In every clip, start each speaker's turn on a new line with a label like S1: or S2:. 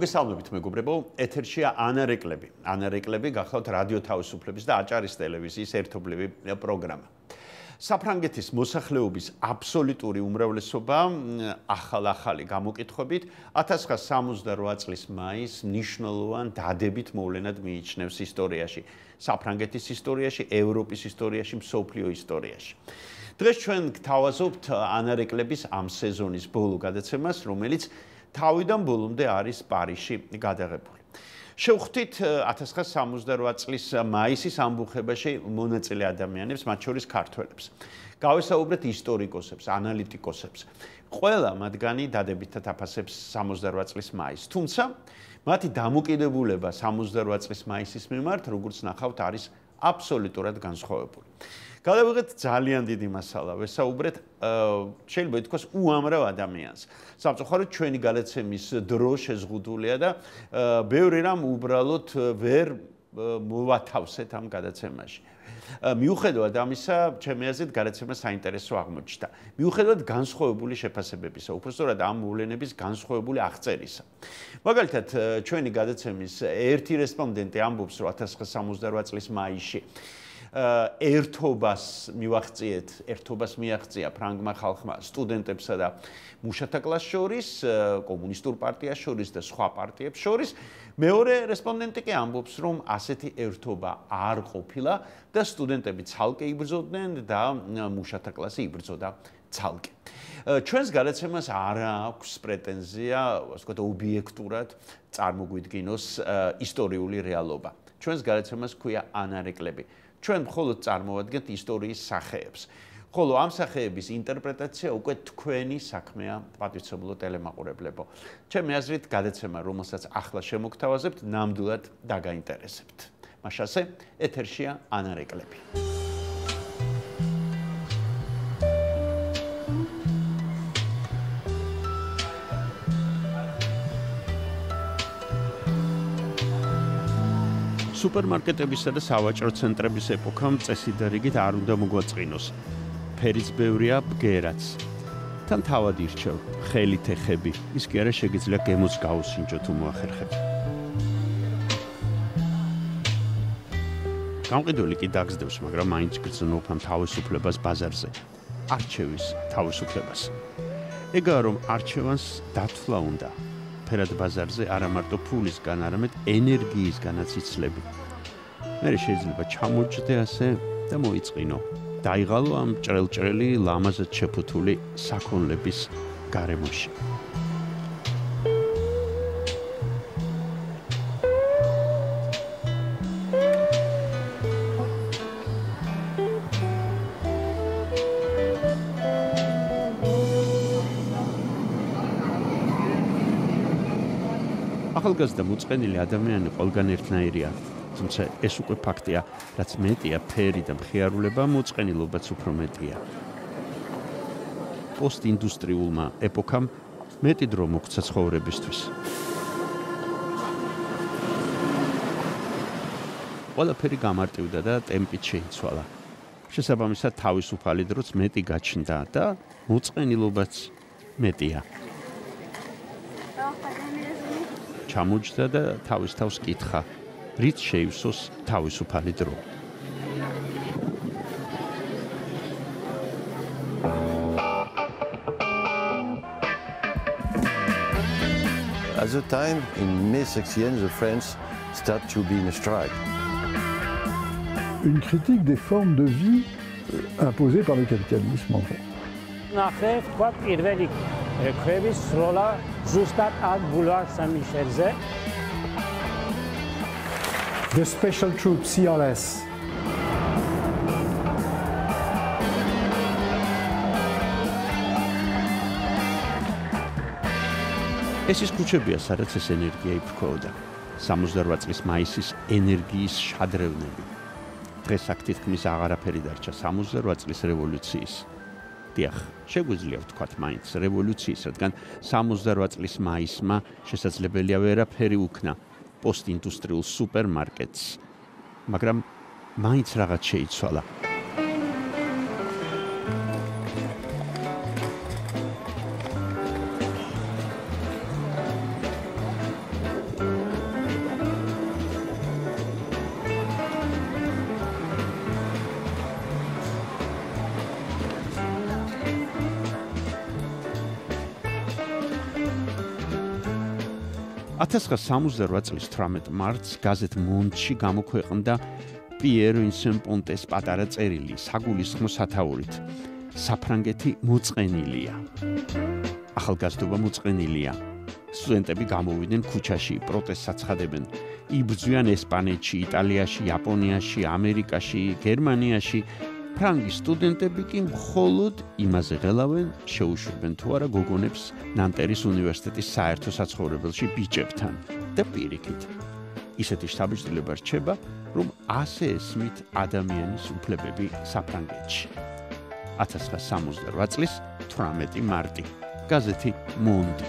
S1: მოგესალმებით მეგობრებო, ეთერშია ანარეკლები. ანარეკლები გახლავთ რადიო თავისუფლების და აჭარის ტელევიზიის ერთობლივი პროგრამა. საფრანგეთის მოსახლეობის აბსოლუტური უმრავლესობა ახალი გამოკითხვებით 1968 წლის მაისს მნიშვნელოვან დადებით მოვლენად მიიჩნევს ისტორიაში, საფრანგეთის ისტორიაში, ევროპის ისტორიაში, მსოფლიო ისტორიაში. დღეს ჩვენ გთავაზობთ ანარეკლების ამ სეზონის ბოლო გადაცემას, რომელიც თავიდან ბოლომდე არის პარიზში გადაღებული. შევხვდით 1968 წლის მაისის ამბუხებაში მონაწილე ადამიანებს, მათ შორის ქართველებს. გავესაუბრეთ ისტორიკოსებს, ანალიტიკოსებს. ყველა მათგანი დადებითად აფასებს 68 წლის მაისს. თუმცა მათი დამოკიდებულება 68 წლის მაისის მიმართ, როგორც ნახავთ, არის აბსოლუტურად განსხვავებული. გადავიღეთ ძალიან დიდი მასალა, ვესაუბრეთ შეიძლება ითქვას უამრავ ადამიანს. სამწუხაროდ ჩვენი გადაცემის დრო შეზღუდულია და ბევრი რამ უბრალოდ ვერ მოვათავსეთ ამ გადაცემაში. მიუხედავად ამისა, ჩემი აზრით გადაცემა საინტერესო აღმოჩნდა. მიუხედავად განსხვავებული შეფასებებისა, უпростоრად ამ მოვლენების განსხვავებული აღწერისა. მაგალითად, ჩვენი გადაცემის ერთი რესპონდენტი ამბობს, რომ 1968 წლის მაისში ერთობას მიაღწია ფრანგმა ხალხმა სტუდენტებსა და მუშათა კლასს შორის, კომუნისტურ პარტიას შორის და სხვა პარტიებს შორის. მეორე რესპონდენტი კი ამბობს, რომ ასეთი ერთობა არ ყოფილა და სტუდენტები ცალკე იბრძოდნენ და მუშათა კლასი იბრძოდა ცალკე. ჩვენს გადაცემას არ აქვს პრეტენზია, ასე ვთქვათ, ობიექტურად წარმოგვიდგინოს ისტორიული რეალობა. ჩვენს გადაცემას ჰქვია ანარეკლები. ჩვენ მხოლოდ წარმოვადგენთ ისტორიის სახეებს. ხოლო ამ სახეების ინტერპრეტაცია უკვე თქვენი საქმეა, პატივცემულო ტელემაყურებლებო. ჩემი აზრით, გადაცემა, რომელსაც ახლა შემოგთავაზებთ, ნამდვილად დაგაინტერესებთ. მაშასე, ეთერშია ანარეკლები. სუპერმარკეტებისა და სავაჭრო ცენტრების ეპოქამ წესი და რიგით არ უნდა მოგვაწყინოს. ფერიც ბევრია, ბგერაც. თან თავად ირჩევ, ხელით ეხები, ის კი არა შეგიძლია გემოც გაუსინჯო თუ მოახერხებ. გამყიდველი კი დაგზდევს, მაგრამ მაინც გრძნობ ამ თავისუფლებას ბაზარზე. არჩევის თავისუფლებას. ეგაა, რომ არჩევანს დათვლა უნდა. ფერად ბაზარზე არა მარტო ფულისგან, არამედ ენერგიისგანაც იცლები. მე შეიძლება ჩამოჭდე ასე და მოიწყინო. დაიღალო ამ ჭრელჭრელი ლამაზად შეფუთული საქონლების გარემოში. ახალგაზრდა მოწყენილი ადამიანი ყველგან ერთნაირია, თუმცა ეს უკვე ფაქტია, რაც მეტია ფერი და მხიარულება, მოწყენილობაც უფრო მეტია. პოსტინდუსტრიულმა ეპოქამ მეტი დრო მოგვცა ცხოვრებისთვის. ყველაფერი გამარტივდა და ტემპით შეიცვალა. შესაბამისად, თავისუფალი დროც მეტი გაჩნდა და მოწყენილობაც მეტია. ჩამოჯდა და თავის თავს კითხა, რით შეივსოს თავისუფალი დრო.
S2: At the time, in mai 61, the French start to be in a strike.
S3: Une critique des formes de vie imposées par le capitalisme, en fait.
S4: ნახევ თქვა პირველი რექვების სროლა ზუსტად აქ ბულვარ სამიშელზე.
S3: The Special Troops, CRS.
S1: ეს ის ქუჩებია, სადაც ეს ენერგია იფრქვეოდა. 68 წლის მაისის ენერგიის შადრევნები. დღეს აქ თითქმის აღარაფერი დარჩა 68 წლის რევოლუციის. დიახ, შეგვიძლია ვთქვათ მაინც რევოლუციის, რადგან 68 წლის მაისმა შესაძლებელია ვერაფერი უქნა პოსტინდუსტრიულ სუპერმარკეტს, მაგრამ მაინც რაღაც შეიცვალა. 1968 წლის 18 მარტს გაზეთ მონდში გამოქვეყნდა პიერ ვინსენ პონტეს პატარა წერილი საგულისხმო სათაურით საფრანგეთი მოწყენილია. ახალგაზრდობა მოწყენილია. სტუდენტები გამოვიდნენ ქუჩაში, პროტესტს აცხადებენ. იბრძვიან ესპანეთში, იტალიაში, იაპონიაში, ამერიკაში, გერმანიაში. ფრანგი სტუდენტები კი მხოლოდ იმაზე ღელავენ, შეუშვებენ თუ არა გოგონებს ნანტერის უნივერსიტეტის საერთო საცხოვრებელში ბიჭებთან და პირიქით. ისეთი შთაბეჭდილება რჩება, რომ ასე ესმით ადამიანის უფლებები საფრანგეთში. 1968 წლის 18 მარტი. გაზეთი მონდი.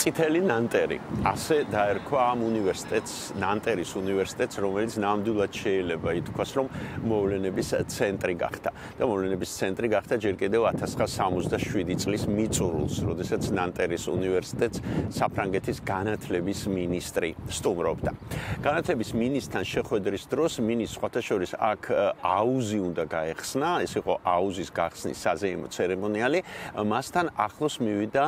S1: წითელი ნანტერი. ასე დაერქვა ამ უნივერსიტეტს, ნანტერის უნივერსიტეტს, რომელიც ნამდვილად შეიძლება ითქვას, რომ მოვლენების ცენტრი გახდა. და მოვლენების ცენტრი გახდა ჯერ კიდევ 1967 წლის მიწურულს, როდესაც ნანტერის უნივერსიტეტს საფრანგეთის განათლების მინისტრი სტუმრობდა. განათლების მინისტრთან შეხვედრის დროს მინის სხვათა შორის აქ აუზი უნდა გაეხსნა, ეს იყო აუზის გახსნის საზეიმო ცერემონიალი, მასთან ახლოს მივიდა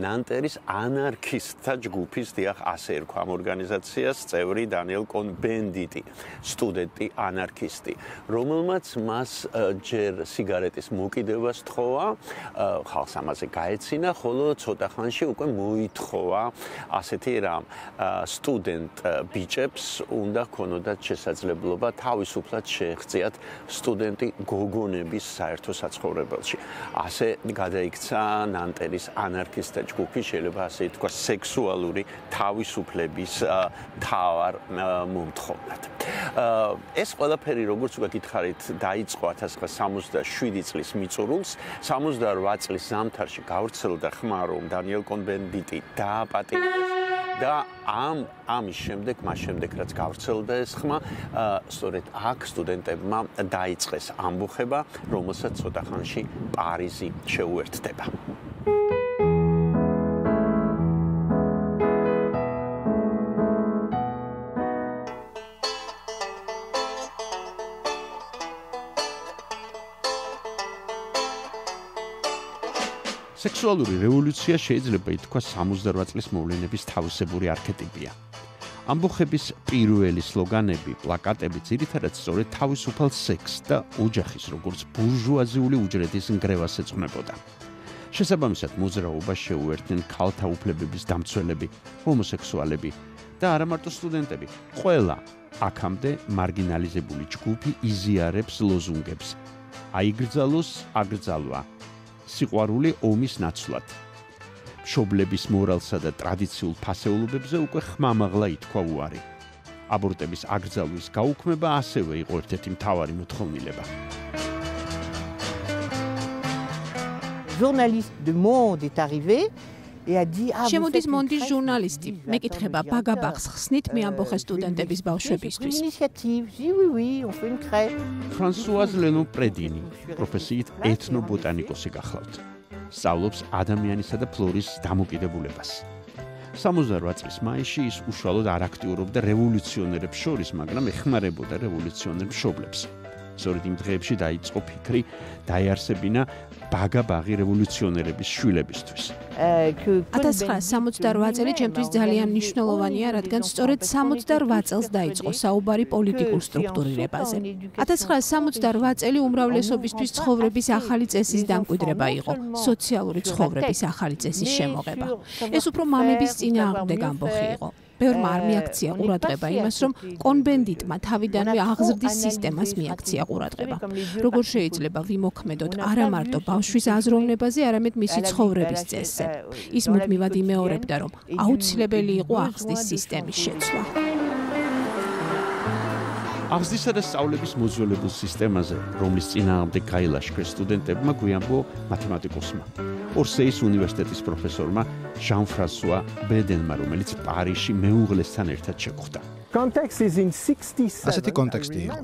S1: ნანტერის ანარქისტთა ჯგუფის, დიახ, ასე ერქვა ამ ორგანიზაციას, წევრი დანიელ კონ-ბენდიტი, სტუდენტი ანარქისტი, რომელმაც მას ჯერ სიგარეტის მოკიდებას თხოვა, ხალხს ამაზე გაეცინა, ხოლო ცოტა ხანში უკვე მოითხოვა ასეთი რამ, სტუდენტ ბიჭებს უნდა ქონოდათ შესაძლებლობა თავისუფლად შეეღწიათ სტუდენტი გოგონების საერთო საცხოვრებელში. ასე გადაიქცა ნანტერის ანარქისტთა ჯგუფი, შეიძლება ასე ითქვას, სექსუალური თავისუფლების თავარ მომთხოვნად. ეს ყველაფერი, როგორც უკვე გითხარით, დაიწყო 1967 წლის მიწურულს, 68 წლის ზამთარში გავრცელდა ხმა, რომ დანიელ კონ-ბენდიტი დააპატიმრეს და ამის შემდეგ, მას შემდეგ, რაც გავრცელდა ეს ხმა, სწორედ აქ სტუდენტებმა დაიწყეს ამბოხება, რომელსაც ცოტა ხანში პარიზი შეუერთდება. სექსუალური რევოლუცია შეიძლება ითქვას 68 წლის მოვლენების თავისებური არქეტიპია. ამბოხების პირველი სლოგანები, პლაკატები ძირითადად სწორედ თავისუფალ სექსს და ოჯახის, როგორც ბურჟუაზიული უჯრედის ნგრევას ეძღვნებოდა. შესაბამისად, მოძრაობას შეუერთდნენ ქალთა უფლებების დამცველები, ჰომოსექსუალები და არა მარტო სტუდენტები. ყველა აქამდე მარგინალიზებული ჯგუფი იზიარებს ლოზუნგებს. აიგრძალოს აკრძალვა. სიყვარული ომის ნაცვლად. მშობლების მორალსა და ტრადიციულ ფასეულობებზე უკვე ხმამაღლა ითქვა უარი. აბორტების აკრძალვის გაუქმება ასევე იყო ერთ-ერთი მთავარი მოთხოვნილება.
S5: Journaliste de Monde est arrivé.
S6: შემოდის მონდის ჟურნალისტი, მეკითხება ბაგაბაღს ხსნით მე ამბოხე სტუდენტების ბავშვებისთვის.
S1: ფრანსუაზ ლენონ პრედინი, პროფესიით ეთნობოტანიკოსი გახლავთ. სწავლობს ადამიანისა და ფლორის დამოკიდებულებას. 68 წლის მაისში ის უშუალოდ არ აქტიურობდა რევოლუციონერებს შორის, მაგრამ ეხმარებოდა რევოლუციონერ მშობლებს. სწორედ იმ დღეებში დაიწყო ფიქრი დაიარსებინა ბაგაბაღი რევოლუციონერების შვილებისთვის.
S6: 1968 წელი ჩემთვის ძალიან მნიშვნელოვანია, რადგან სწორედ 68 წელს დაიწყო საუბარი პოლიტიკურ სტრუქტურირებაზე. 1968 წელი უმრავლესობისთვის ცხოვრების ახალი წესის დამკვიდრება იყო, სოციალური ცხოვრების ახალი წესის შემოღება. ეს უფრო მამების წინააღმდეგ ამბოხი იყო. ბევრმა არ მიაქცია ყურადღება იმას, რომ კონ-ბენდიტმა თავიდანვე აღზრდის სისტემას მიაქცია ყურადღება. როგორ შეიძლება ვიმოქმედოთ არა მარტო ბავშვის აზროვნებაზე, არამედ მისი ცხოვრების წესზე. ის მუდმივად იმეორებდა, რომ აუცილებელი იყო აღზრდის სისტემის შეცვლა.
S1: აღზრდისა და სწავლების მოძველებულ სისტემაზე, რომლის წინააღმდეგ გაილაშქრეს სტუდენტებმა, გვიანბო მათემატიკოსმა. ორსეის უნივერსიტეტის პროფესორმა ჟან-ფრანსუა ბედენმა, რომელიც პარიზში მეუღლესთან ერთად შეხვდა.
S7: ასეთი კონტექსტი იყო.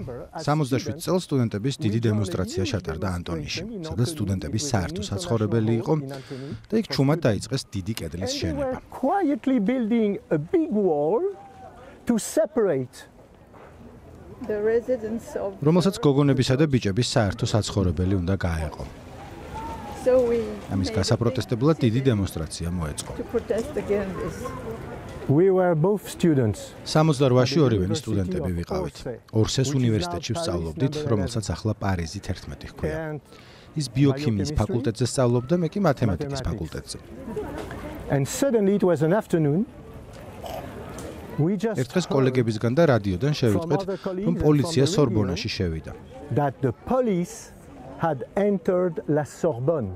S7: 67 წელს სტუდენტების დიდი დემონსტრაცია ჩატარდა ანტონიში, სადაც სტუდენტების საერთო საცხოვრებელი იყო და იქ ჩუმად დაიწყეს დიდი კედლის შენება. რომელსაც გოგონებისა და ბიჭების საერთო საცხოვრებელი უნდა გაეყო. ამის გასაპროტესტებლად დიდი დემონსტრაცია მოეწყო.
S8: We were both students.
S7: 68-ში ორივენი სტუდენტები ვიყავით. ორსეს უნივერსიტეტში ვსწავლობდით, რომელსაც ახლა პარიზით 11 ჰქვია. ის ბიოქიმიის ფაკულტეტზე სწავლობდა, მე კი მათემატიკის ფაკულტეტზე.
S8: And suddenly it was an afternoon.
S7: ერთ დღეს კოლეგებისგან და რადიოდან შევიტყვით, რომ პოლიცია სორბონაში შევიდა.
S8: That the police had entered La Sorbonne.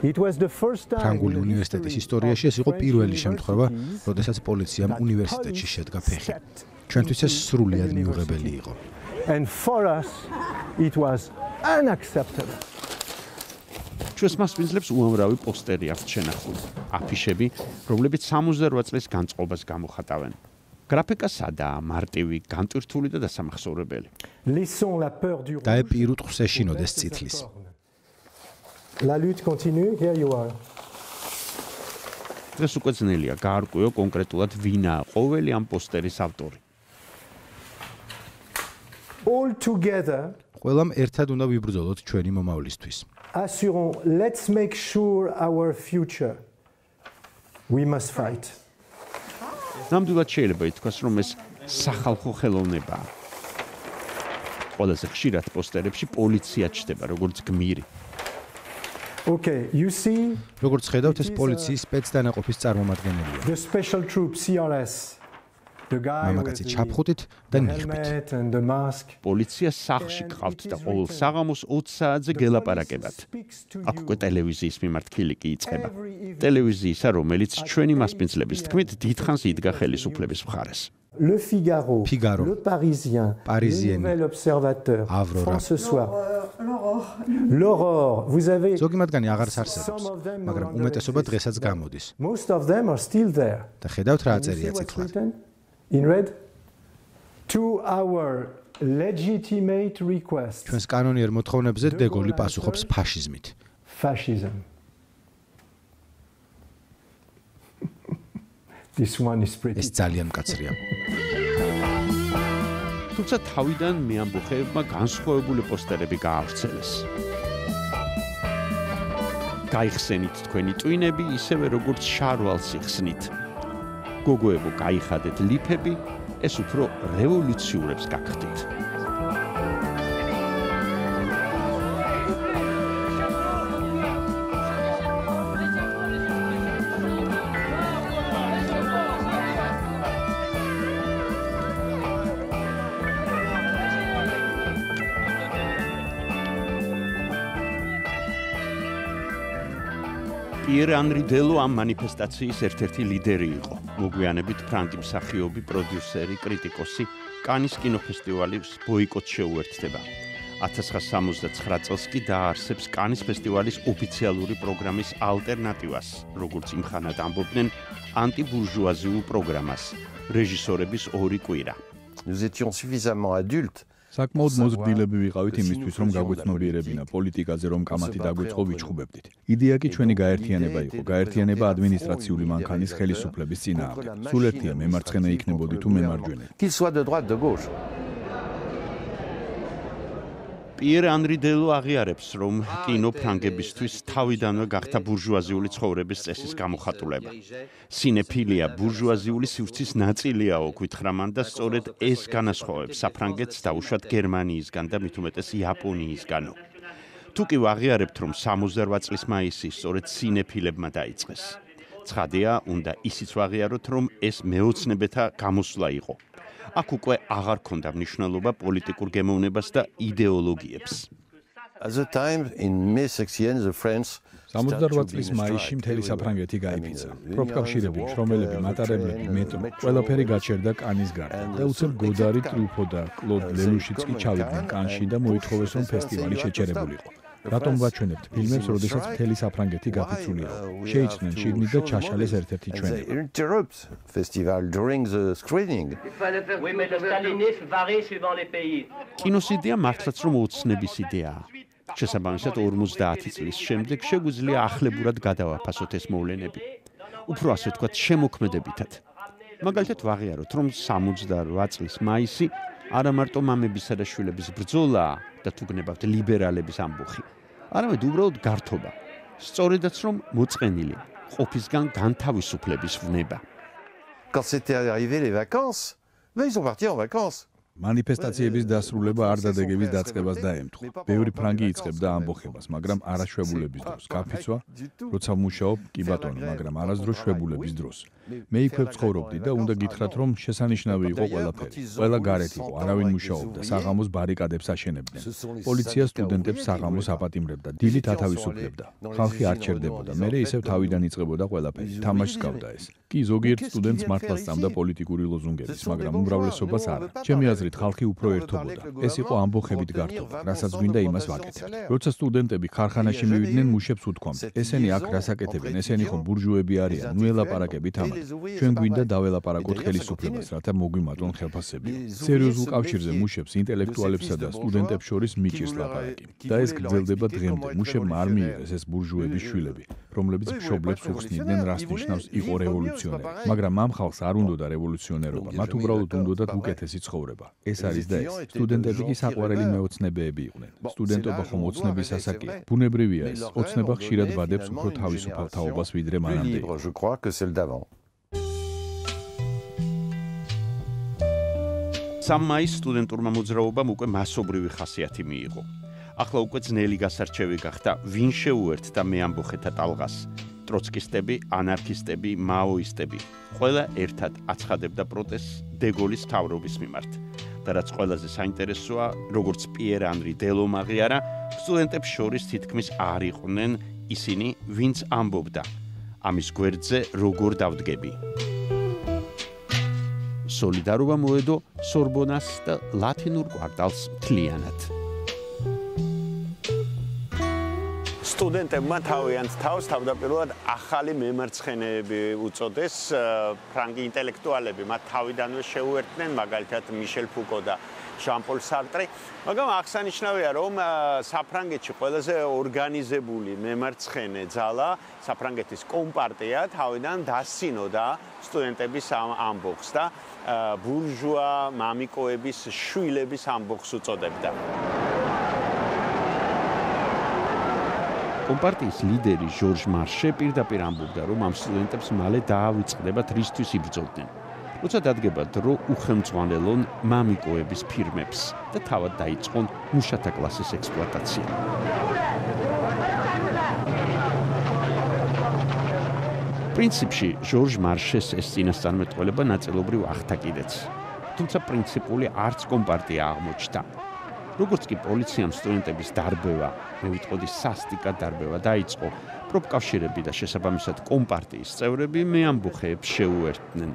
S8: It was the first time.
S7: ფრანგული უნივერსიტეტის ისტორიაში ეს იყო პირველი შემთხვევა, როდესაც პოლიციამ უნივერსიტეტში შედგა ფეხი. ჩვენთვის ეს სრულიად მიუღებელი იყო.
S8: And for us it was unacceptable.
S1: ჩვენს მასპინძლებს უამრავი პოსტერი აქვს შენახული, აფიშები, რომლებიც 68 წლის განწყობას გამოხატავენ. გრაფიკა სადაა, მარტივი, განტვირთული და დასამახსოვრებელი.
S8: Laissons la peur du rouge.
S7: დაეპირუთ ხსეშინოდეს წითლის.
S8: La lutte continue, here you are.
S1: დღეს უკვე ძნელია გაარკვიო კონკრეტულად ვინაა ყოველი ამ პოსტერის ავტორი.
S8: All together.
S7: ყველამ ერთად უნდა ვიბრძოლოთ ჩვენი მომავლისთვის.
S8: Assurons, let's make sure our future. We must fight.
S1: ნამდვილად შეიძლება ითქვას, რომ ეს სახალხო ხელოვნებაა. ყველაზე ხშირად პოსტერებში პოლიცია ჩდება, როგორც გმირი.
S8: Okay, you see.
S7: როგორც ხედავთ, ეს პოლიციის სპეცდანაყოფის წარმომადგენელია.
S8: The special troop CRS. The guy
S7: მამაკაცი ჩაფხუტით და ნიღბით.
S8: and the mask.
S1: პოლიცია სახლში გყავთ და ყოველ საღამოს 20 საათზე გელაპარაკებათ. აქ უკვე ტელევიზიის მიმართ ქილიკი იწყება. ტელევიზიისა, რომელიც ჩვენი მასპინძლების თქმით დიდხანს იდგა ხელისუფლების მხარეს.
S8: Le Figaro,
S7: Figaro,
S8: Le Parisien,
S7: Parisienne,
S8: Le Nouvel Observateur,
S7: Avrora.
S8: France ce soir. L'aurore, vous avez.
S7: ზოგი მათგანი აღარც არსებობს, მაგრამ უმეტესობა დღესაც გამოდის.
S8: Most of them are still there.
S7: და ხედავთ რა
S8: You see
S7: წერია
S8: what's
S7: წითლად.
S8: written? In red. To our legitimate request.
S7: ჩვენს კანონიერ მოთხოვნებზე დეგოლი პასუხობს ფაშიზმით.
S8: Fascism. This one is pretty.
S7: ეს ძალიან მკაცრია.
S1: თუმცა თავიდან მეამბოხეებმა განსხვავებული პოსტერები გაავრცელეს. გაიხსენით თქვენი ტვინები, ისევე როგორც შარვალს იხსნით. გოგოებო, გაიხადეთ ლიფები, ეს უფრო რევოლუციურებს გაგხდით. პიერ ანრი დელო ამ მანიფესტაციის ერთ-ერთი ლიდერი იყო. მოგვიანებით ფრანგი მსახიობი, პროდიუსერი, კრიტიკოსი, კანის კინოფესტივალის ბოიკოტს შეუერთდება. 1969 წელს კი დაარსებს კანის ფესტივალის ოფიციალური პროგრამის ალტერნატივას, როგორც იმხანად ამბობდნენ, ანტიბურჟუაზიულ პროგრამას, რეჟისორების ორი კვირა.
S2: Nous étions suffisamment adultes.
S9: საკმაოდ მოზრდილები ვიყავით იმისთვის, რომ გაგვეცნობიერებინა პოლიტიკაზე, რომ კამათი დაგვეწყო ვიჩხუბებდით. იდეა კი ჩვენი გაერთიანება იყო, გაერთიანება ადმინისტრაციული მანქანის ხელისუფლების წინააღმდეგ. სულ ერთია მემარცხენე იქნებოდი თუ მემარჯვენე.
S2: Qu'il soit de droite, de gauche.
S1: პიერ ანრი დელო აღიარებს, რომ კინო ფრანგებისთვის თავიდანვე გახდა ბურჟუაზიული ცხოვრების წესის გამოხატულება. სინეფილია ბურჟუაზიული სივრცის ნაწილიაო, გითხრა მან და სწორედ ეს განასხვავებს საფრანგეთს დაუშვათ გერმანიისგან და მით უმეტეს იაპონიისგანო. თუ კი ვაღიარებთ, რომ 68 წლის მაისი სწორედ სინეფილებმა დაიწყეს. ცხადია, უნდა ისიც ვაღიაროთ, რომ ეს მეოცნებეთა გამოსვლა იყო. აქ უკვე აღარ ქონდა მნიშვნელობა პოლიტიკურ გემოვნებას და იდეოლოგიებს.
S2: At the time, in May 61, the French
S9: 68 წლის მაისში მთელი საფრანგეთი გაიფიცა. პროფკავშირები, შრომელები, მატარებლები, მეტრო, ყველაფერი გაჩერდა კანის გარდა. და უცებ გოდარი, ტრიუფო და კლოდ ლელუშიც კი ჩავიდნენ კანში და მოითხოვეს, რომ ფესტივალი შეჩერებულიყო. რატომ ვაჩვენებთ ფილმებს, როდესაც მთელი საფრანგეთი გაფიცულია? შეიჭრნენ შიგნით და ჩაშალეს ერთ-ერთი ჩვენება.
S2: they interrupt festival during the screening.
S1: კინოს იდეა მართლაც რომ ოცნების იდეაა. შესაბამისად 50 წლის შემდეგ შეგვიძლია ახლებურად გადავაფასოთ ეს მოვლენები. უფრო ასე ვთქვათ, შემოქმედებითად. მაგალითად ვაღიაროთ, რომ 68 წლის მაისი არა მარტო მამებისა და შვილების ბრძოლაა და თუ გნებავთ ლიბერალების ამბოხი, არამედ უბრალოდ გართობა. სწორედაც რომ მოწყენილი ყოფისგან განთავისუფლების ვნება.
S2: Quand c'était arrivé les vacances, ils sont partis en vacances.
S9: მანიფესტაციების დასრულება არ დადეგების დაწყებას დაემთხვა. ბევრი ფრანგი იწყებდა ამბოხებას, მაგრამ არა შვებულების დროს. გაფიცვა, როცა ვმუშაობ, კი ბატონო, მაგრამ არასდროს შვებულების დროს. მე იქვე ვცხოვრობდი და უნდა გითხრათ, რომ შესანიშნავი იყო ყველაფერი. ყველა გარეთ იყო, არავინ მუშაობდა, საღამოს ბარიკადებს აშენებდნენ. პოლიცია სტუდენტებს საღამოს აპატიმრებდა, დილით ათავისუფლებდა. ხალხი არ ჩერდებოდა, მერე ისევ თავიდან იწყებოდა ყველაფერი. თამაშს გავდა ეს. კი ზოგიერთ სტუდენტს მართლა სწამდა პოლიტიკური ლოზუნგების, მაგრამ უმრავლესობას არა. ჩემი აზრით, ხალხი უფრო ერთობოდა. ეს იყო ამბოხებით გართობა, რასაც გვინდა იმას ვაკეთებთ. როცა სტუდენტები ქარხანაში მივიდნენ, მუშებს უთქვამთ, ესენი აქ რას აკეთებენ, ესენი ხომ ბურჟუები არიან, ნუ ელაპარაკებით ამათ. ჩვენ გვინდა დაველაპარაკოთ ხელისუფლებას, რათა მოგვიმატონ ხელფასები. სერიოზულ კავშირზე მუშებს, ინტელექტუალებსა და სტუდენტებს შორის მიჭირს ლაპარაკი. და ეს გრძელდება დღემდე. მუშებმა არ მიიღეს ეს ბურჟუების შვილები, რომლებიც მშობლებს უხსნიდნენ, რას ნიშნავს იყო რევოლუციონერი. მაგრამ ამ ხალხს არ უნდოდა რევოლუციონერობა, მათ უბრალოდ უნდოდათ უკეთესი ცხოვრება. ეს არის და ეს. სტუდენტები კი საყვარელი მეოცნებეები იყვნენ. სტუდენტობა ხომ ოცნების ასაკია. ბუნებრივია ეს. ოცნება ხშირად ბადებს უფრო თავისუფალ თაობას ვიდრე მანამდე.
S2: Je crois que c'est le d'avant.
S1: სამაის სტუდენტურმა მოძრაობამ უკვე მასობრივი ხასიათი მიიღო. ახლა უკვე ძნელი გასარჩევი გახდა, ვინ შეუერთდა მეამბოხეთა ტალღას. ტროცკისტები, ანარქისტები, მაოისტები. ყველა ერთად აცხადებდა პროტესტს დეგოლის მთავრობის მიმართ. და რაც ყველაზე საინტერესოა, როგორც პიერ ანრი დელომ აღიარა, სტუდენტებს შორის თითქმის არ იყვნენ ისინი, ვინც ამბობდა. ამის გვერდზე როგორ დავდგები. სოლიდარობა მოედო სორბონას და ლათინურ კვარტალს მთლიანად. სტუდენტებმა თავიანთ თავს თავდაპირველად ახალი მემარცხენეები უწოდეს, ფრანგი ინტელექტუალები მათ თავიდანვე შეუერთდნენ, მაგალითად მიშელ ფუკო და ჟან-პოლ სარტრი, მაგრამ აღსანიშნავია, რომ საფრანგეთში ყველაზე ორგანიზებული მემარცხენე ძალა, საფრანგეთის კომპარტია, თავიდან დასცინოდა სტუდენტების ამბოხს და ბურჟუა მამიკოების შვილების ამბოხს უწოდებდა. კომპარტიის ლიდერი ჟორჟ მარშე პირდაპირ ამბობდა, რომ ამ სტუდენტებს მალე დაავიწყდებათ რისთვის იბრძოდნენ. როცა დადგება დრო, უხელმძღვანელონ მამიკოების ფირმებს და თავად დაიწყონ მუშათა კლასის ექსპლუატაცია. პრინციპში ჟორჟ მარშეს ეს წინასწარმეტყველება ნაწილობრივ ახთა კიდეც. თუმცა პრინციპული არც კომპარტია აღმოჩნდა. როგორც კი პოლიციამ სტუდენტების დარბევა, მე ვიტყოდი სასტიკად დარბევა დაიწყო, პროფკავშირები და შესაბამისად კომპარტიის წევრები მეამბოხეებს შეუერთდნენ.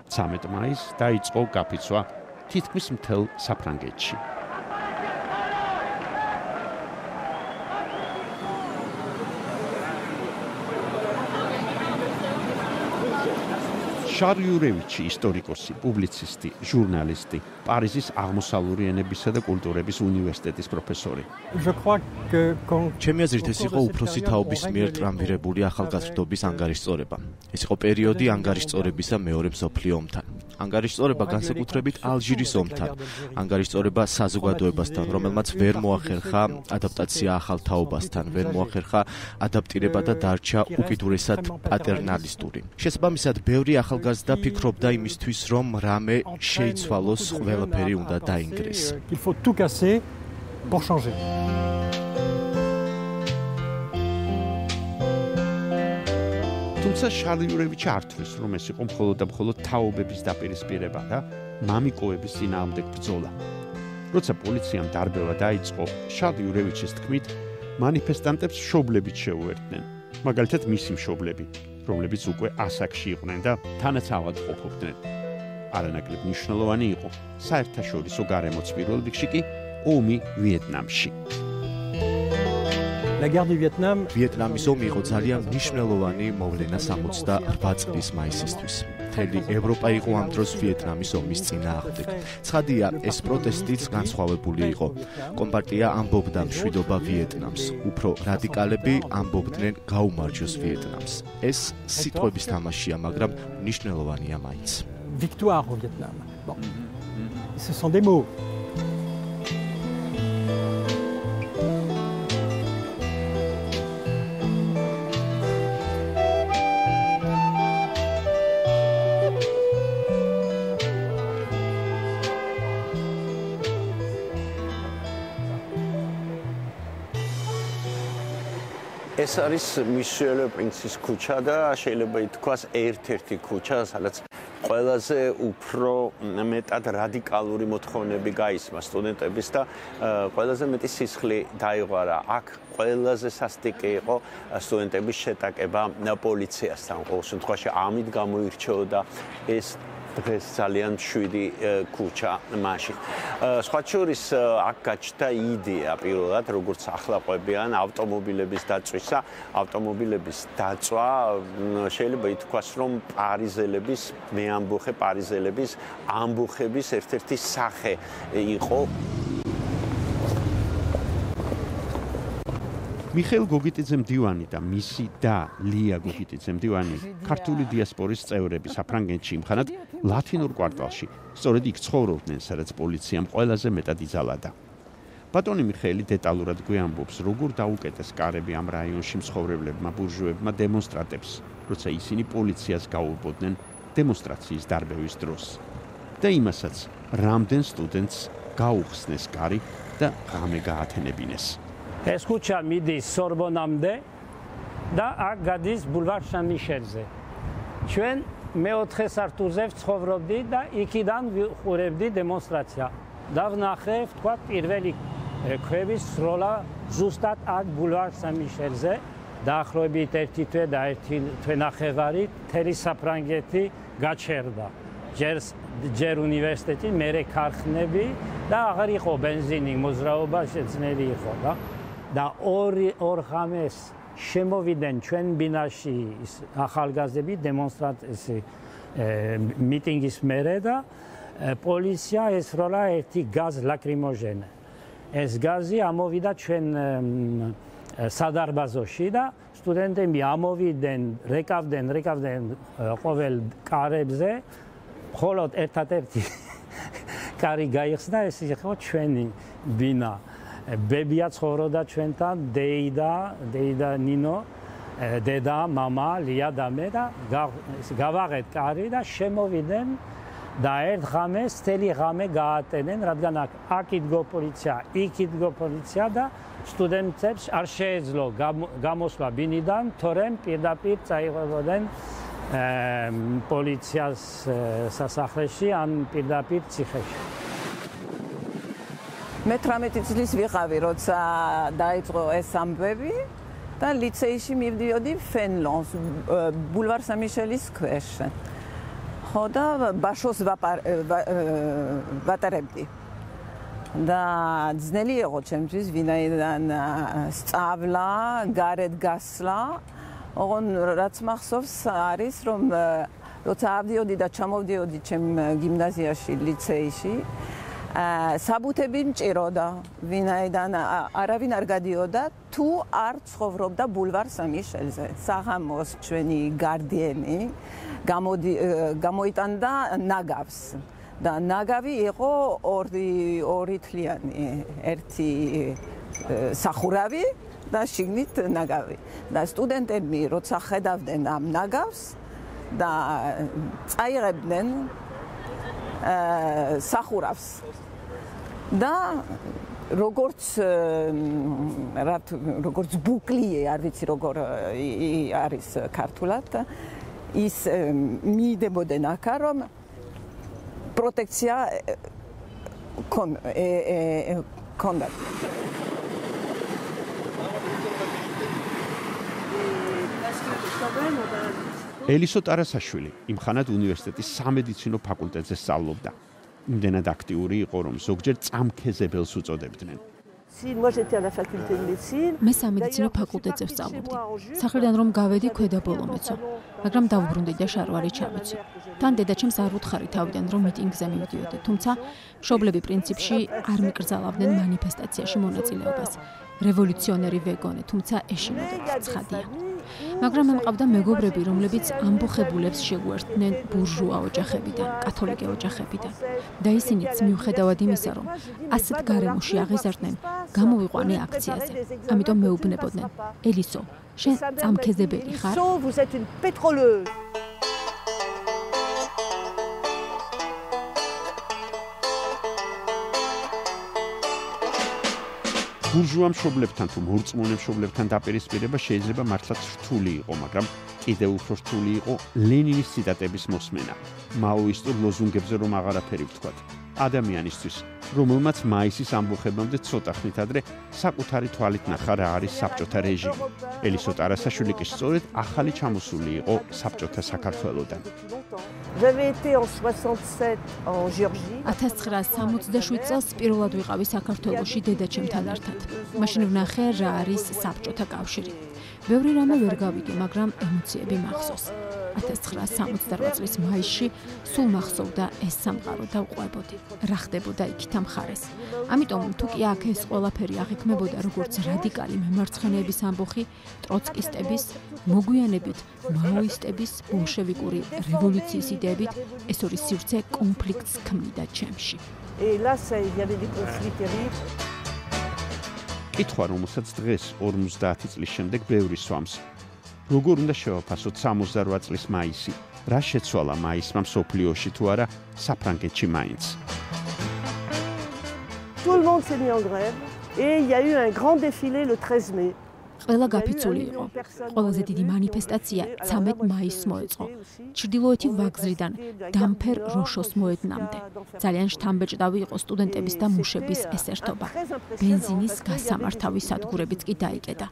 S1: 13 მაისს დაიწყო გაფიცვა თითქმის მთელ საფრანგეთში. შარლიურევიჩი, ისტორიკოსი, პუბლიცისტი, ჟურნალისტი, პარიზის აღმოსავლური ენებისა და კულტურების უნივერსიტეტის პროფესორი.
S10: ჩემი აზრით ეს იყო უფროსი თაობის მიერ ტრამვირებული ახალგაზრდობის ანგარიშწორება. ეს იყო პერიოდი ანგარიშწორებისა მეორე მსოფლიო ომთან. ანგარიშწორება განსაკუთრებით ალჟირის ომთან. ანგარიშწორება საზოგადოებასთან, რომელმაც ვერ მოახერხა ადაპტაცია ახალ თაობასთან, ვერ მოახერხა ადაპტირება და დარჩა უკიდურესად პატერნალისტური. შესაბამისად, ბევრი ახალგაზრდა ფიქრობდა იმისთვის, რომ რამე შეიცვალოს, ყველაფერი უნდა დაინგრეს.
S1: თუმცა შარლიურევიჩი არ თვლის, რომ ეს იყო მხოლოდ და მხოლოდ თაობების დაპირისპირება და მამიკოების წინააღმდეგ ბრძოლა. როცა პოლიციამ დარბევა დაიწყო, შარლიურევიჩის თქმით, მანიფესტანტებს მშობლებით შეუერთდნენ, მაგალითად მისი მშობლები, რომლებიც უკვე ასაკში იყვნენ და თანაც ავადმყოფობდნენ. არანაკლებ მნიშვნელოვანი იყო საერთაშორისო გარემოც პირველ რიგში კი ომი ვიეტნამში.
S10: ვიეტნამის ომი იყო ძალიან მნიშვნელოვანი მოვლენა 68 წლის მაისისთვის. მთელი ევროპა იყო ამ დროს ვიეტნამის ომის წინააღმდეგ. ცხადია, ეს პროტესტიც განსხვავებული იყო. კომპარტია ამბობდა მშვიდობა ვიეტნამს, უფრო რადიკალები ამბობდნენ გაუმარჯოს ვიეტნამს. ეს სიტყვების თამაშია, მაგრამ მნიშვნელოვანია მაინც.
S8: victoire au Vietnam. Bon. Ce sont des mots.
S1: ეს არის მიშელ პრინცის ქუჩა და შეიძლება ითქვას ერთ-ერთი ქუჩა, სადაც ყველაზე უფრო მეტად რადიკალური მოთხოვნები გაისმა სტუდენტების და ყველაზე მეტი სისხლი დაიღარა. აქ ყველაზე სასტიკი იყო სტუდენტების შეტაკება პოლიციასთან. ყოველ შემთხვევაში ამით გამოირჩეოდა ეს დღეს ძალიან მშვიდი ქუჩა მაშინ. სხვა შორის აქ გაჩნდა იდეა პირველად, როგორც ახლა ყვებიან ავტომობილების დაწვისა. ავტომობილების დაწვა შეიძლება ითქვას, რომ პარიზელების, მე ამბოხე პარიზელების ამბოხების ერთ-ერთი სახე იყო. მიხეილ გოგიტიძე-მდივანი და მისი და ლია გოგიტიძე-მდივანი ქართული დიასპორის წევრები საფრანგეთში იმხანად ლათინურ კვარტალში სწორედ იქ ცხოვრობდნენ, სადაც პოლიციამ ყველაზე მეტად იძალადა. ბატონი მიხეილი დეტალურად გვიამბობს, როგორ დაუკეტეს კარები ამ რაიონში მცხოვრებლებმა ბურჟუებმა დემონსტრანტებს, როცა ისინი პოლიციას გაუგებდნენ დემონსტრაციის დარბევის დროს. და იმასაც, რამდენ სტუდენტს გაუხსნეს კარი და ღამე გაათენებინეს.
S4: ეს ქუჩა მიდის სორბონამდე და აქ გადის ბულვარ შან-მიშელზე. ჩვენ მეოთხე სართულზე ვცხოვრობდი და იქიდან ვიყურებდი დემონსტრაცია. და ვნახე, თქვა, პირველი ქვების სროლა ზუსტად აქ ბულვარ შან-მიშელზე. დაახლოებით 1 თვე და 1 თვე ნახევარი მთელი საფრანგეთი გაჩერდა. ჯერ უნივერსიტეტი, მერე ქარხნები და აღარ იყო ბენზინი, მოძრაობა შეძნელი იყო და ორ ღამეს შემოვიდნენ ჩვენ ბინაში ახალგაზრდები დემონსტრაციის მიტინგის მერე და პოლიცია ესროლა ერთი გაზ ლაკრიმოგენე. ეს გაზი ამოვიდა ჩვენ სადარბაზოში და სტუდენტები ამოვიდნენ, რეკავდნენ ყოველ კარებზე, მხოლოდ ერთადერთი კარი გაიხსნა, ეს იყო ჩვენი ბინა. ბებია ცხოვრობდა ჩვენთან, დეიდა ნინო, დედა, მამა, ლია და მე და გავაღეთ კარი და შემოვიდნენ და ერთ ღამეს მთელი ღამე გაატენენ, რადგან აქ იდგო პოლიცია, იქ იდგო პოლიცია და სტუდენტებს არ შეეძლო გამოსვლა ბინიდან, თორემ პირდაპირ წაიღებოდნენ პოლიციას სასახლეში ან პირდაპირ ციხეში.
S5: მე 18 წლის ვიყავი, როცა დაიწყო ეს ამბები და ლიცეიში მივდიოდი ფენლონს, ბულვარ სან-მიშელის ქვეშ. ხო და ბაშოს ვატარებდი. და ძნელი იყო ჩემთვის, ვინაიდან სწავლა, გარეთ გასვლა. ოღონ რაც მახსოვს არის, რომ როცა ავდიოდი და ჩამოვდიოდი ჩემ გიმნაზიაში, ლიცეიში, საბუთები მჭიროდა, ვინაიდან არავინ არ გადიოდა, თუ არ ცხოვრობდა ბულვარ სან-მიშელზე. საღამოს ჩვენი გარდიენი გამოიტანდა ნაგავს. და ნაგავი იყო ორი თლიანი, ერთი სახურავი და შიგნით ნაგავი. და სტუდენტები როცა ხედავდნენ ამ ნაგავს და წაიღებდნენ სახურავს. და როგორც ბუკლიე, არ ვიცი როგორ არის ქართულად, ის მიიდებოდნენ აქა, რომ პროტექცია ქონდათ.
S1: ელისო ტარასაშვილი იმხანად უნივერსიტეტის სამედიცინო ფაკულტეტზე სწავლობდა. იმდენად აქტიური იყო, რომ ზოგჯერ წამქეზებელს უწოდებდნენ.
S6: მე სამედიცინო ფაკულტეტზე ვსწავლობდი. სახლიდან რომ გავედი, ქვედა ბოლო მეცო, მაგრამ დავუბრუნდი და შარვარი ჩამეცი. თან დედაჩემს არ უთხარი თავიდან, რომ მიტინგზე მივდიოდი, თუმცა მშობლები პრინციპში არ მიკრძალავდნენ მანიფესტაციაში მონაწილეობას. რევოლუციონერი ვეგონე, თუმცა ეშინოდათ, ცხადია. მაგრამ ემყავდა მეგობრები, რომლებიც ამბოხებულებს შეგვერთდნენ ბურჟუა ოჯახებიდან, კათოლიკე ოჯახებიდან. და ისინიც მიუხედავად იმისა, რომ ასეთ გარემოში აღიზარდნენ, გამოვიყვანე აქციაზე. ამიტომ მეუბნებოდნენ: ელისო, შენ წამქეზებელი ხარ?
S1: ბურჟუა მშობლებთან თუ მორწმუნე მშობლებთან დაპირისპირება შეიძლება მართლაც რთული იყო, მაგრამ კიდევ უფრო რთული იყო ლენინის ციტატების მოსმენა. მაოისტურ ლოზუნგებზე რომ აღარაფერი ვთქვათ. ადამიანისთვის, რომელმაც მაისის ამბოხებამდე ცოტა ხნით ადრე საკუთარი თვალით ნახა რა არის საბჭოთა რეჟიმი. ელისო ტარასაშვილი კი სწორედ ახალი ჩამოსული იყო საბჭოთა საქართველოდან.
S6: 1967 წელს პირველად ვიყავი საქართველოში დედაჩემთან ერთად. მაშინ ვნახე რა არის საბჭოთა კავშირი. ბევრი რამე ვერ გავიგე, მაგრამ ემოციები მახსოვს. 1968 წლის მაისში სულ მახსოვდა ეს სამყარო და ვყვებოდი. რა ხდებოდა იქით ამ მხარეს. ამიტომ თუ კი აქ ეს ყველაფერი აღიქმებოდა როგორც რადიკალი მემარცხენეების ამბოხი, ტროცკისტების, მოგვიანებით მაოისტების, ბოლშევიკური რევოლუციის იდეებით, ეს ორი სივრცე კონფლიქტს ქმნიდა ჩემში.
S1: კითხვა, რომელსაც დღეს 50 წლის შემდეგ ბევრი სვამს. როგორ უნდა შევაფასოთ 68 წლის მაისი? რა შეცვალა მაისმა მსოფლიოში თუ არა საფრანგეთში მაინც?
S11: Tout le monde s'est mis en grève et il y a eu un grand défilé le 13 mai.
S6: ყველა გაფიცული იყო. ყველაზე დიდი მანიფესტაცია 13 მაისს მოეწყო. ჩრდილოეთი ვაგზლიდან დამფერ როშოს მოედნამდე. ძალიან შთამბეჭდავი იყო სტუდენტების და მუშების ეს ერთობა. ბენზინის გასამართავი სადგურებიც კი დაიკეტა.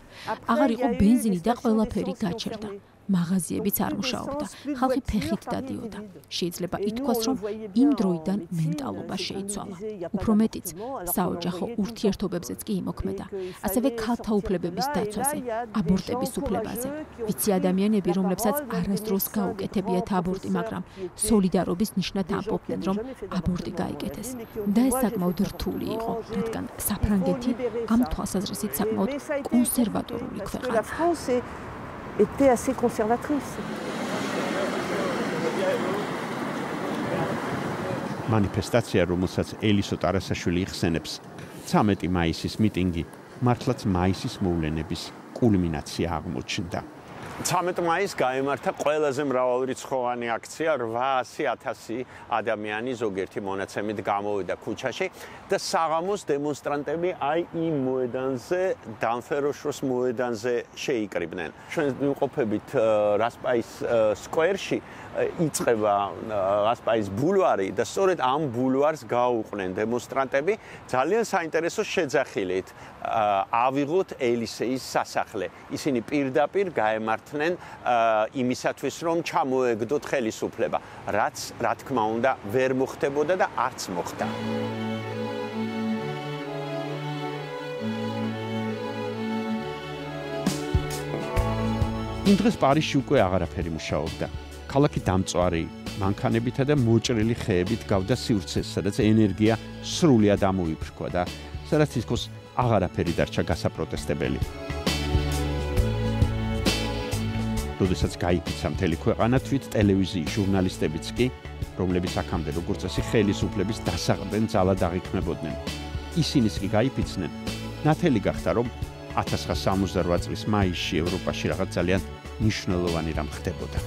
S6: აღარ იყო ბენზინი და ყველაფერი გაჩერდა. მაღაზიებიც არ მუშაობდა. ხალხი ფეხით დადიოდა. შეიძლება ითქვას, რომ იმ დროიდან მენტალობა შეიცვალა. უფრო მეტიც, საოჯახო ურთიერთობებზეც კი იმოქმედა. ასევე ქალთა უფლებების დაცვაზე, აბორტების უფლებაზე. ვიცი ადამიანები, რომლებსაც არასდროს გაუკეთებიათ აბორტი, მაგრამ სოლიდარობის ნიშნად ამბობდნენ, რომ აბორტი გაიკეთეს. და ეს საკმაოდ რთული იყო, რადგან საფრანგეთი ამ თვალსაზრისით საკმაოდ კონსერვატორული ქვეყანაა.
S11: était assez conservatrice.
S1: Manifestაცია, რომელსაც ელისო ტარასაშვილი იხსენებს, 13 მაისის მიტინგი მართლაც მაისის მოვლენების კულმინაცია აღმოჩნდა. 13 მაისს გაიმართა ყველაზე მრავალრიცხოვანი აქცია, 800,000 ადამიანი ზოგიერთი მონაცემით გამოვიდა ქუჩაში და საღამოს დემონსტრანტები აი იმ მოედანზე, დამფეროშოს მოედანზე შეიკრიბნენ. ჩვენ ვიმყოფებით რასპაის სკვერში, იწყება რასპაის ბულვარი და სწორედ ამ ბულვარს გაუყვნენ დემონსტრანტები. ძალიან საინტერესო შეძახილით ავიღოთ ელისეის სასახლე. ისინი პირდაპირ გაემართნენ იმისათვის, რომ ჩამოეგდოთ ხელისუფლება, რაც რა თქმა უნდა ვერ მოხდებოდა და არც მოხდა. იმ დღეს პარიზში უკვე აღარაფერი მუშაობდა. ქალაქი დამწვარი, მანქანებითა და მოჭრილი ხეებით გავდა სივრცეს, სადაც ენერგია სრულად ამოიფრქვა და სადაც თითქოს აღარაფერი დარჩა გასაპროტესტებელი. როდესაც გაიფიცა მთელი ქვეყანა, თვით ტელევიზიის ჟურნალისტებიც კი, რომლებიც აქამდე როგორც წესი ხელისუფლების დასაყრდენ ძალად აღიქმებოდნენ. ისინიც კი გაიფიცნენ. ნათელი გახდა, რომ 1968 წლის მაისში ევროპაში რაღაც ძალიან მნიშვნელოვანი რამ ხდებოდა.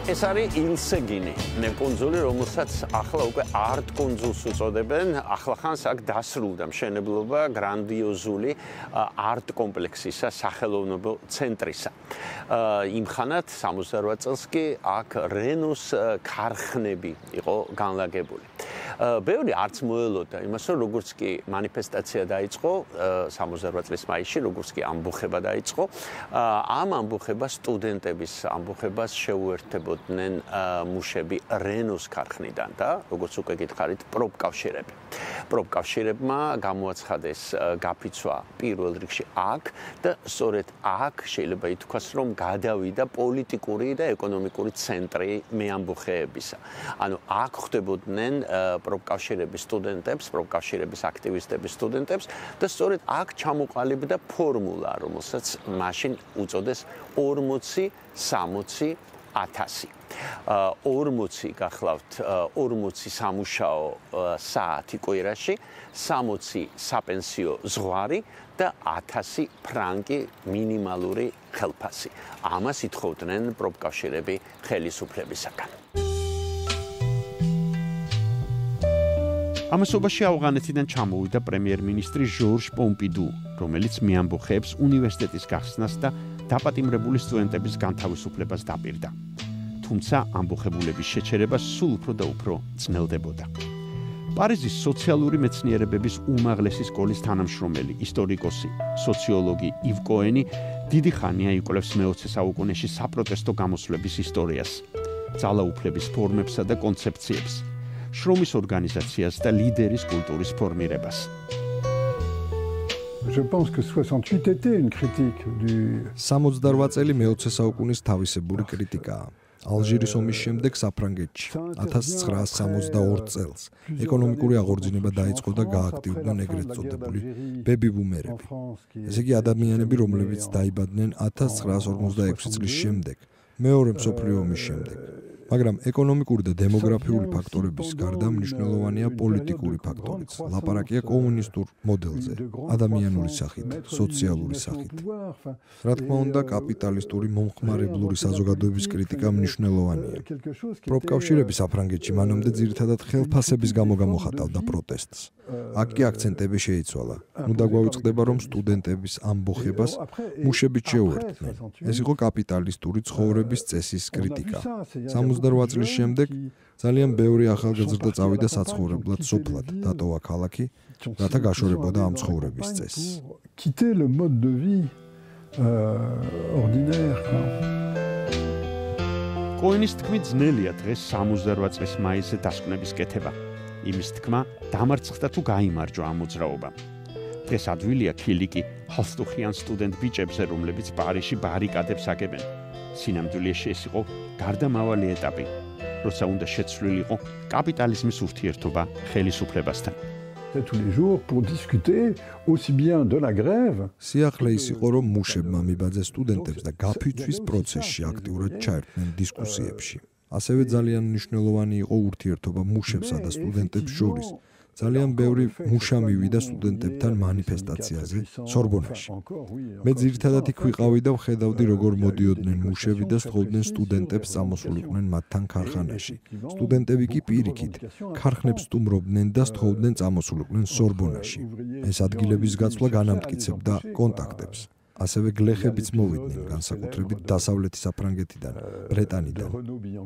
S1: ეს არის ინსეგინი, კუნძული, რომელსაც ახლა უკვე არტ კუნძულს უწოდებენ. ახლახანს აქ დასრულდა მშენებლობა გრანდიოზული არტ კომპლექსისა, სახელოვნებო ცენტრისა. იმხანად 68 წელს კი აქ რენოს ქარხნები იყო განლაგებული. ბევრი არც მოელოდა იმას, რომ როგორც კი მანიფესტაცია დაიწყო 68 წლის მაისში, როგორც კი ამბოხება დაიწყო, ამ ამბოხებას სტუდენტების ამბოხებას შეუერთებოდნენ მუშები რენოს ქარხნიდან და როგორც უკვე გითხარით, პროფკავშირები. პროფკავშირებმა გამოაცხადეს გაფიცვა პირველ რიგში აქ და სწორედ აქ შეიძლება ითქვას, რომ გადავიდა პოლიტიკური და ეკონომიკური ცენტრი მეამბოხეებისა. ანუ აქ ხდებოდნენ პროფკავშირების სტუდენტებს, პროფკავშირების აქტივისტების სტუდენტებს და სწორედ აქ ჩამოყალიბდა ფორმულა, რომელსაც მაშინ უწოდეს 40-60-1000. 40 გახლავთ 40 სამუშაო საათი კვირაში, 60 საპენსიო ზღვარი და 1000 ფრანკი მინიმალური ხელფასი. ამას ითხოვდნენ პროფკავშირები ხელისუფლებისაგან. ამასობაში ავღანეთიდან ჩამოვიდა პრემიერ-მინისტრი ჟორჟ პომპიდუ, რომელიც მეამბოხეებს უნივერსიტეტის გახსნას და დაპატიმრებული სტუდენტების განთავისუფლებას დაპირდა. თუმცა ამბოხებულების შეჩერება სულ უფრო და უფრო ძნელდებოდა. პარიზის სოციალური მეცნიერებების უმაღლესი სკოლის თანამშრომელი, ისტორიკოსი, სოციოლოგი ივ კოენი დიდი ხანია იკვლევს მე-20 საუკუნეში საპროტესტო გამოსვლების ისტორიას, ძალაუფლების ფორმებსა და კონცეფციებს, შრომის ორგანიზაციას და ლიდერის კულტურის ფორმირებას.
S3: Je pense que 68 était une critique du
S7: 68 წელი მე-20 საუკუნის თავისებური კრიტიკაა. ალჟირის ომის შემდეგ საფრანგეთში 1962 წელს ეკონომიკური აღორძინება დაიწყო და გააქტიურდნენ ეგრეთ წოდებული ბები ბუმერები. ესე იგი ადამიანები, რომლებიც დაიბადნენ 1946 წლის შემდეგ, მეორე მსოფლიო ომის შემდეგ. მაგრამ ეკონომიკური და დემოგრაფიული ფაქტორების გარდა მნიშვნელოვანია პოლიტიკური ფაქტორიც. ლაპარაკია კომუნისტურ მოდელზე, ადამიანური სახით, სოციალური სახით. რა თქმა უნდა, კაპიტალისტური მომხმარებლური საზოგადოების კრიტიკა მნიშვნელოვანია. პროფკავშირები საფრანგეთში მანამდე ძირითადად ხელფასების გამო გამოხატავდა პროტესტს. აქ კი აქცენტები შეიცვალა. ნუ დაგვავიწყდება, რომ სტუდენტების ამბოხებას მუშებით შეუერთდნენ. ეს იყო კაპიტალისტური ცხოვრების წესის კრიტიკა. 68 წლის შემდეგ ძალიან ბევრი ახალგაზრდა წავიდა საცხოვრებლად სოფლად, დატოვა ქალაქი, რათა გაშორებოდა ამ ცხოვრების წესს.
S3: quitter le mode de vie ordinaire.
S1: კოენის თქმით, ძნელია დღეს 68 წლის მაისზე დასკვნების კეთება. იმის თქმა, დამარცხდა თუ გაიმარჯვა ამ მოძრაობამ. დღეს ადვილია ქილიკი ჰალსტუხიან სტუდენტ ბიჭებზე, რომლებიც პარიზში ბარიკადებს აგებენ. სინამდვილეში ეს იყო გარდამავალი ეტაპი, როცა უნდა შეცვლილიყო კაპიტალიზმის ურთიერთობა ხელისუფლებასთან.
S3: tous les jours pour discuter aussi bien de la grève.
S7: სიახლე ის იყო, რომ მუშებმა მიბაძეს სტუდენტებს და გაფიცვის პროცესში აქტიურად ჩაერთნენ დისკუსიებში. ასევე ძალიან მნიშვნელოვანი იყო ურთიერთობა მუშებსა და სტუდენტებს შორის. ძალიან ბევრი მუშა მივიდა სტუდენტებთან მანიფესტაციაზე სორბონაში. მე ძირითადად იქ ვიყავი და ვხედავდი, როგორ მოდიოდნენ მუშები და სთხოვდნენ სტუდენტებს წამოსულიყვნენ მათთან ქარხანაში. სტუდენტები კი პირიქით ქარხნებს სტუმრობდნენ და სთხოვდნენ წამოსულიყვნენ სორბონაში. ეს ადგილების გაცვლა განამტკიცებდა კონტაქტებს. ასევე გლეხებიც მოვიდნენ, განსაკუთრებით დასავლეთი საფრანგეთიდან, ბრეტანიდან.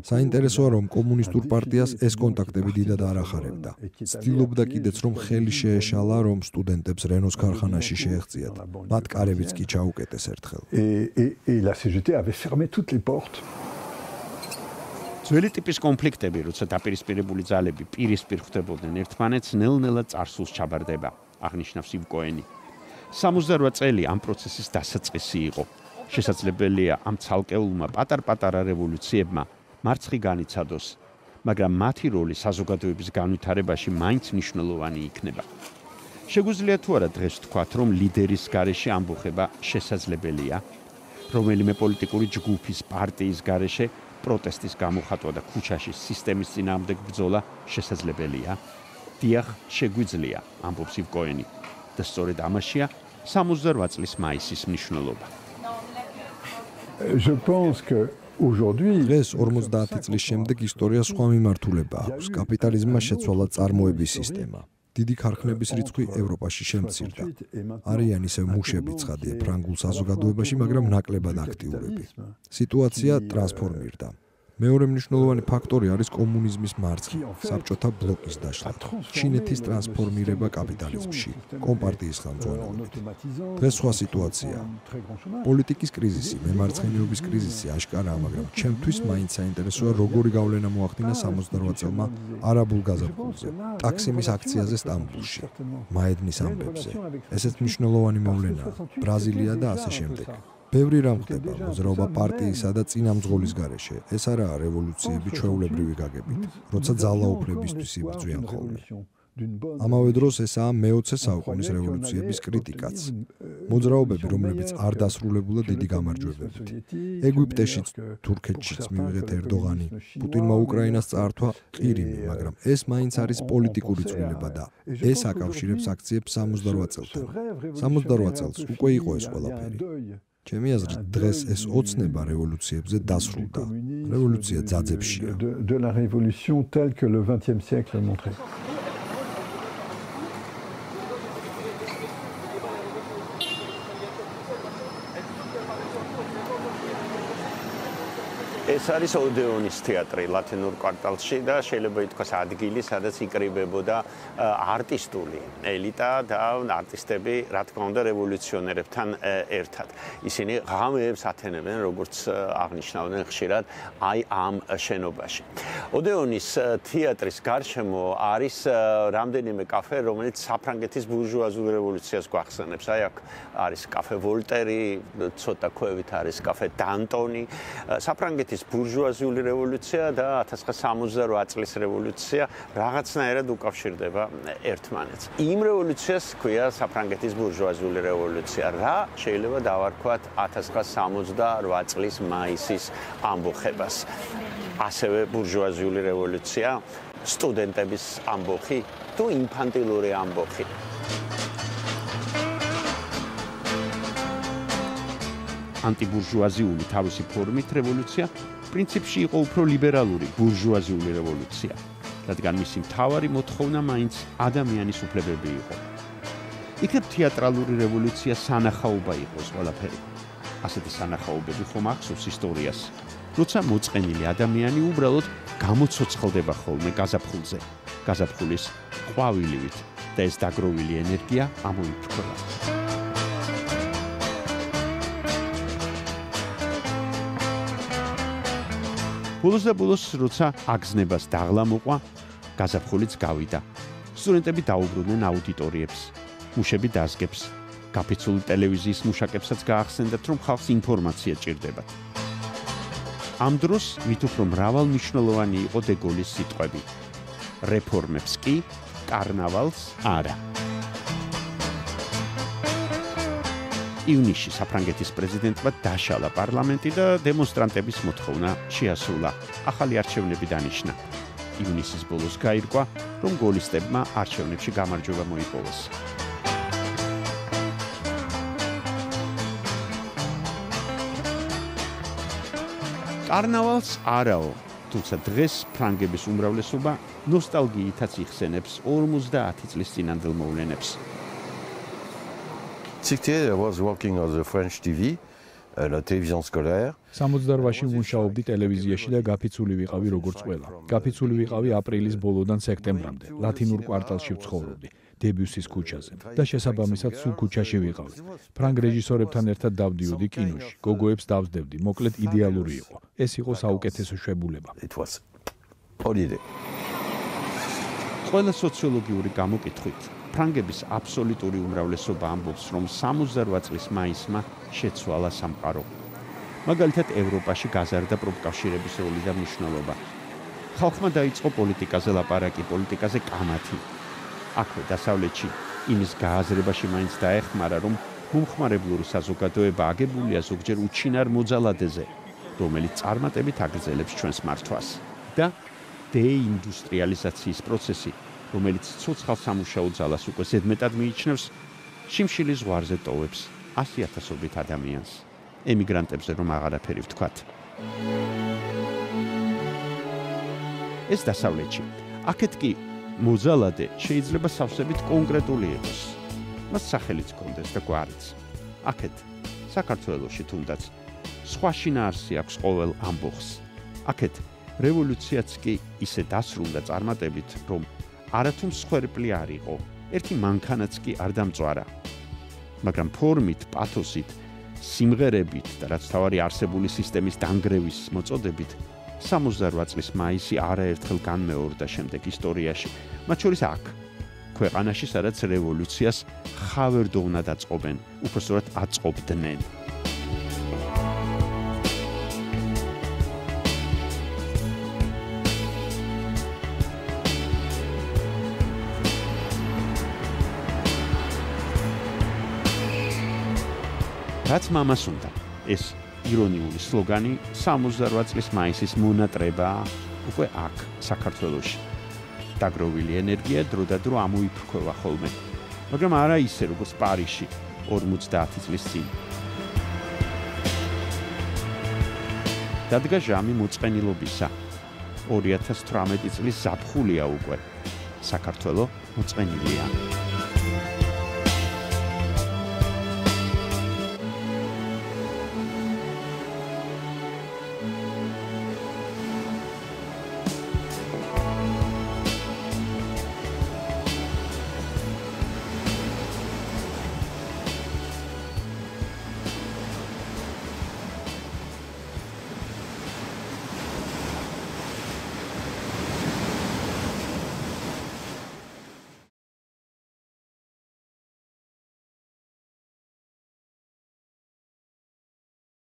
S7: საინტერესოა, რომ კომუნისტურ პარტიას ეს კონტაქტები დიდად არ ახარებდა. ცდილობდა კიდეც, რომ ხელი შეეშალა, რომ სტუდენტებს რენოს ქარხანაში შეეღწიათ. მათ კარებიც კი ჩაუკეტეს ერთხელ.
S3: Et la CGT avait fermé toutes les portes.
S1: ძველი ტიპის კონფლიქტები, როცა დაპირისპირებული ძალები პირისპირ ხვდებოდნენ ერთმანეთს, ნელ-ნელა წარსულს ჩაბარდება, აღნიშნავს ივ კოენი. 68 წელი ამ პროცესის დასაწყისი იყო. შესაძლებელია ამ ცალკეულმა პატარ-პატარა რევოლუციებმა მარცხი განიცადოს, მაგრამ მათი როლი საზოგადოების განვითარებაში მაინც მნიშვნელოვანი იქნება. შეგვიძლია თუ არა დღეს ვთქვათ, რომ ლიდერის გარეშე ამბოხება შესაძლებელია, რომელიმე პოლიტიკური ჯგუფის პარტიის გარეშე პროტესტის გამოხატვა და ქუჩაში სისტემის წინააღმდეგ ბრძოლა შესაძლებელია? დიახ, შეგვიძლია, ამბობს ივ კოენი. და სწორედ ამაშია 68 წლის მაისის მნიშვნელობა.
S3: Je pense que aujourd'hui
S7: დღეს 50 წლის შემდეგ ისტორია სხვა მიმართულება აქვს. კაპიტალიზმმა შეცვალა წარმოების სისტემა. დიდი ქარხნების რიცხვი ევროპაში შემცირდა. არიან ისევ მუშები ცხადია ფრანგულ საზოგადოებაში, მაგრამ ნაკლებად აქტიურები. სიტუაცია ტრანსფორმირდა. მეორე მნიშვნელოვანი ფაქტორი არის კომუნიზმის მარცხი, საბჭოთა ბლოკის დაშლა, ჩინეთის ტრანსფორმირება კაპიტალიზმში, კომპარტიის ხელმძღვანელობით. დღეს სხვა სიტუაცია. პოლიტიკის კრიზისი, მემარცხენეობის კრიზისი აშკარაა, მაგრამ ჩემთვის მაინც საინტერესოა, როგორი გავლენა მოახდინა 68 წელმა არაბულ გაზაფხულზე, ტაქსიმის აქციაზე სტამბულში, მაედნის ამბებზე. ესეც მნიშვნელოვანი მოვლენაა, ბრაზილია და ასე შემდეგ. ბევრი რამ ხდება მოძრაობა პარტიისა და წინამძღოლის გარეშე. ეს არაა რევოლუციები ჩვეულებრივი გაგებით, როცა ძალაუფლებისთვის იბრძვიან ხოლმე. ამავე დროს ესაა მე-20 საუკუნის რევოლუციების კრიტიკაც. მოძრაობები, რომლებიც არ დასრულებულა დიდი გამარჯვებებით. ეგვიპტეშიც, თურქეთშიც მივიღეთ ერდოღანი, პუტინმა უკრაინას წაართვა ყირიმი, მაგრამ ეს მაინც არის პოლიტიკური ცვლილება და ეს აკავშირებს აქციებს 68 წელთან. 68 წელს უკვე იყო ეს ყველაფერი. ჩემი აზრით, დღეს ეს ოცნება რევოლუციებზე დასრულდა. რევოლუცია ძაძებშია.
S3: De la révolution telle que le 20e siècle montrait.
S1: ეს არის ოდეონის თეატრი ლათინურ კვარტალში და შეიძლება ითქვას ადგილი, სადაც იკრიბებოდა არტისტული ელიტა და არტისტები, რა თქმა უნდა, რევოლუციონერებთან ერთად. ისინი ღამეებს ათენებდნენ, როგორც აღნიშნავდნენ ხშირად, აი ამ შენობაში. ოდეონის თეატრის გარშემო არის რამდენიმე კაფე, რომელიც საფრანგეთის ბურჟუაზიულ რევოლუციას გვახსენებს. აი აქ არის კაფე ვოლტერი, ცოტა ქვევით არის კაფე დანტონი. საფრანგეთის ბურჟუაზიული რევოლუცია და 1968 წლის რევოლუცია რაღაცნაირად უკავშირდება ერთმანეთს. იმ რევოლუციას ჰქვია საფრანგეთის ბურჟუაზიული რევოლუცია. რა შეიძლება დავარქვათ 1968 წლის მაისის ამბოხებას. ასევე ბურჟუაზიული რევოლუცია, სტუდენტების ამბოხი თუ ინფანტილური ამბოხი. ანტიბურჟუაზიული თავისი ფორმით რევოლუცია პრინციპში იყო უფრო ლიბერალური ბურჟუაზიული რევოლუცია, რადგან მისი მთავარი მოთხოვნა მაინც ადამიანის უფლებები იყო. იქნებ თეატრალური რევოლუცია სანახაობა იყოს ყველაფერი. ასეთი სანახაობები ხომ ახსოვს ისტორიას, როცა მოწყენილი ადამიანი უბრალოდ გამოცოცხლდება ხოლმე გაზაფხულზე, გაზაფხულის ყვავილივით და ეს დაგროვილი ენერგია ამოიფრქვევა. ბოლოს და ბოლოს, როცა აგზნებას დაღლა მოყვა, გაზაფხულიც გავიდა. სტუდენტები დაუბრუნდნენ აუდიტორიებს, მუშები დაზგებს, გაფიცული ტელევიზიის მუშაკებსაც გაახსენდათ, რომ ხალხს ინფორმაცია ჭირდებათ. ამ დროს მით უფრო მრავალმნიშვნელოვანი იყო დე გოლის სიტყვები. რეფორმებს კი, კარნავალს არა. ივნისში საფრანგეთის პრეზიდენტმა დაშალა პარლამენტი და დემონსტრანტების მოთხოვნა შეასრულა. ახალი არჩევნები დანიშნა. ივნისის ბოლოს გაირკვა, რომ გოლისტებმა არჩევნებში გამარჯვება მოიპოვეს. კარნავალს არაო, თუმცა დღეს ფრანგების უმრავლესობა ნოსტალგიითაც იხსენებს 50 წლის წინანდელ მოვლენებს.
S2: I was working on the French TV, la télévision scolaire.
S9: 68-ში მუშაობდი ტელევიზიაში და გაფიცული ვიყავი როგორც ყველა. გაფიცული ვიყავი აპრილის ბოლოდან სექტემბრამდე. ლათინურ კვარტალში ვცხოვრობდი, დებიუსის ქუჩაზე და შესაბამისად სულ ქუჩაში ვიყავი. ფრანგ რეჟისორებთან ერთად დავდიოდი კინოში, გოგოებს დავსდებდი, მოკლედ იდეალური იყო. ეს იყო საუკეთესო შვებულება.
S1: ყველა სოციოლოგიური გამოკითხვით ფრანგების აბსოლუტური უმრავლესობა ამბობს, რომ 68 წლის მაისმა შეცვალა სამყარო. მაგალითად, ევროპაში გაზარდა პროფკავშირების როლი და მნიშვნელობა. ხალხმა დაიწყო პოლიტიკაზე ლაპარაკი, პოლიტიკაზე კამათი. აქვე დასავლეთში იმის გააზრებაში მაინც დაეხმარა, რომ მომხმარებლური საზოგადოება აგებულია ზოგჯერ უჩინარ მოძალადეზე, რომელიც წარმატებით აგრძელებს ჩვენს მართვას. და დეინდუსტრიალიზაციის პროცესი, რომელიც ცოცხალ სამუშაო ძალას უკვე ზედმეტად მიიჩნევს, შიმშილის ზღვარზე ტოვებს 100,000-ობით ადამიანს. ემიგრანტებზე რომ აღარაფერი ვთქვათ. ეს დასავლეთში. აქეთ კი მოძალადე შეიძლება სავსებით კონკრეტული იყოს. მას სახელიც ჰქონდეს და გვარიც. აქეთ საქართველოში თუნდაც სხვა შინაარსი აქვს ყოველ ამბოხს. აქეთ რევოლუციაც კი ისე დასრულდა წარმატებით, რომ არათუ მსხვერპლი არ იყო, ერთი მანქანაც კი არ დამწვარა. მაგრამ ფორმით, პათოსით, სიმღერებით და რაც თავარი არსებული სისტემის დანგრევის მოწოდებით 68 წლის მაისი არაერთხელ განმეორდა შემდეგ ისტორიაში, მათ შორის აქ, ქვეყანაში, სადაც რევოლუციას ხავერდოვნად აწყობენ, უпростоრად აწყობდნენ. რაც მამას უნდა. ეს ირონიული სლოგანი 68 წლის მაისის მონატრება უკვე აქ საქართველოში. დაგროვილი ენერგია დროდადრო ამოიფრქვევა ხოლმე. მაგრამ არა ისე როგორც პარიზში 50 წლის წინ. დადგა ჟამი მოწყენილობისა. 2018 წლის ზაფხულია უკვე. საქართველო მოწყენილია.